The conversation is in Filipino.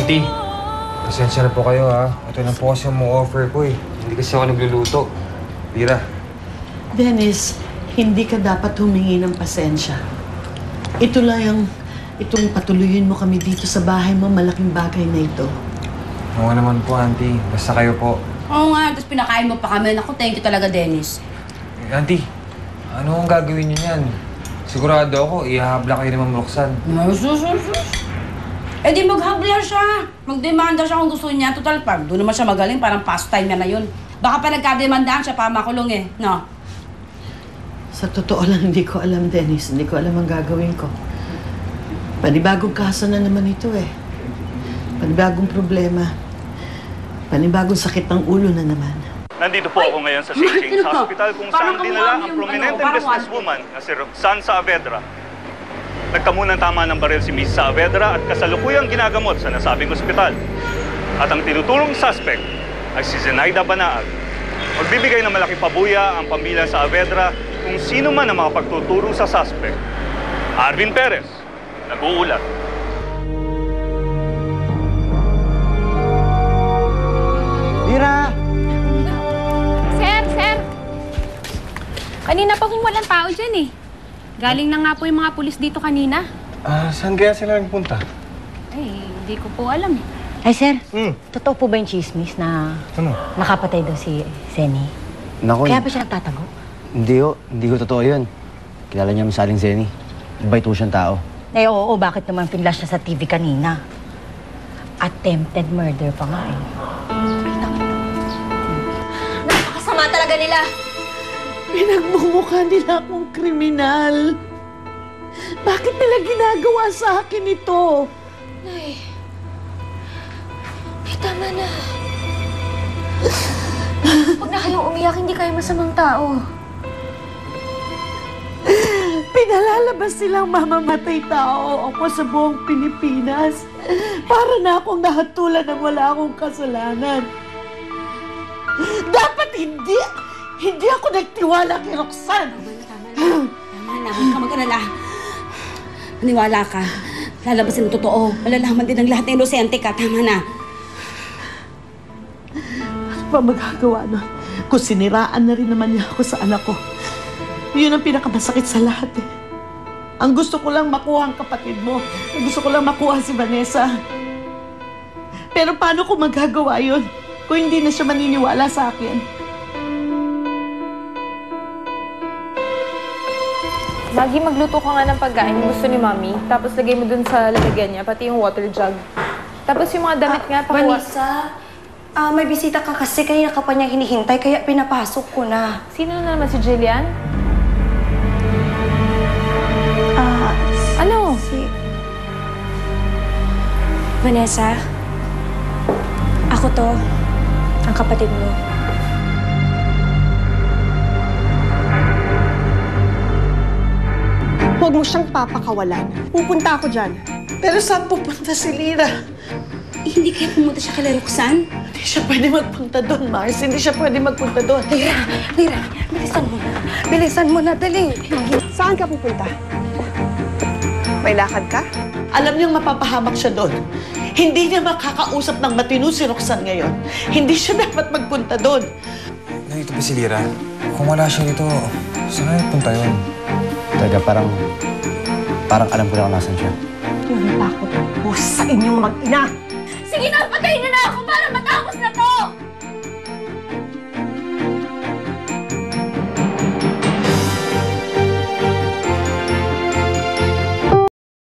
Auntie, pasensya na po kayo ha. Ito na po kasi yung offer ko eh. Hindi kasi ako nagluluto. Lira. Dennis, hindi ka dapat humingi ng pasensya. Ito lang itong patuluyin mo kami dito sa bahay mo, malaking bagay na ito. Oo naman po, Auntie. Basta kayo po. Oo nga, tapos pinakain mo pa kami. Naku, thank you talaga, Dennis. Auntie, ano ang gagawin niyo niyan? Sigurado ako, ihahabla kayo ni Ma'am Roxanne. Sus. Eh di maghabla siya. Magdemanda siya kung gusto niya. Total, pag doon naman siya magaling, parang pastime niya na yun. Baka pa nagkademandaan siya pa makulong eh, no? Sa totoo lang, hindi ko alam, Dennis. Hindi ko alam ang gagawin ko. Panibagong kaso na naman ito eh. Panibagong problema. Panibagong sakit ng ulo na naman. Nandito po ako ngayon sa St. James Hospital kung saan dinala ang prominenteng businesswoman na si Roxanne Saavedra. Nagkamunang tama ng baril si Miss Saavedra at kasalukuyang ginagamot sa nasabing ospital. At ang tinutulong suspect ay si Zenaida Banaag. Magbibigay ng malaking pabuya ang pamilya Saavedra kung sino man ang makapagtuturo sa suspect. Arvin Perez, nag-uulat. Lira! Sir! Kanina pa kung walang tao dyan eh. Galing na nga po yung mga pulis dito kanina. Saan kaya sila nagpunta? Ay, hindi ko po alam eh. Ay, sir. Totoo po ba yung chismis na Ano? nakapatay daw si Zeni? Naku, Kaya ba siya nagtatago? hindi ko totoo yun. Kilala niya masaling Zeni. Mabait po siyang tao. Eh, oo, bakit naman pinlash niya sa TV kanina? Attempted murder pa nga eh. Napakasama talaga nila. Pinagmumukha nila akong kriminal. Bakit nila ginagawa sa akin ito? Ay, tama na. Huwag na kayong umiyak, hindi kayo masamang tao. Pinalalabas silang mamamatay tao ako sa buong Pilipinas. Para na akong nahatulan ng wala akong kasalanan. Dapat hindi ako nagtiwala kay Roxanne. Tama na, huwag ka mag-alala. Maniwala ka. Lalabasin ang totoo. Malalaman din ng lahat na inosente ka. Tama na. Ano ba magagawa nun? Kung siniraan na rin naman niya ako sa anak ko. Yun ang pinakamasakit sa lahat eh. Ang gusto ko lang makuha ang kapatid mo. Ang gusto ko lang makuha si Vanessa. Pero paano ko magagawa yun kung hindi na siya maniniwala sa akin? Maggie, magluto ka nga ng pagkain yung gusto ni Mami. Tapos lagay mo dun sa lalagyan niya, pati yung water jug. Tapos yung mga damit nga, pakuha. Vanessa, may bisita ka kasi kaya ka pa niya hinihintay, kaya pinapasok ko na. Sino na naman si Jillian? Ano? Vanessa, ako to, ang kapatid mo. Huwag mo siyang papakawalan. Pupunta ako dyan. Pero saan pupunta si Lira? Hindi kaya pumunta siya kay Roxanne? Hindi siya pwede magpunta doon, Mars. Hindi siya pwede magpunta doon. Lira, bilisan mo na. Bilisan mo na, dali. Saan ka pupunta? May lakad ka? Alam niyang mapapahamak siya doon. Hindi niya makakausap ng matino si Roxanne ngayon. Hindi siya dapat magpunta doon. Nandito ba si Lira? Kung wala siya dito, saan na punta yun? Talaga, parang alam ko na kung nasan siya. Yung takot ko sa inyong mag-ina. Sige na, patayin niyo na ako, Ma!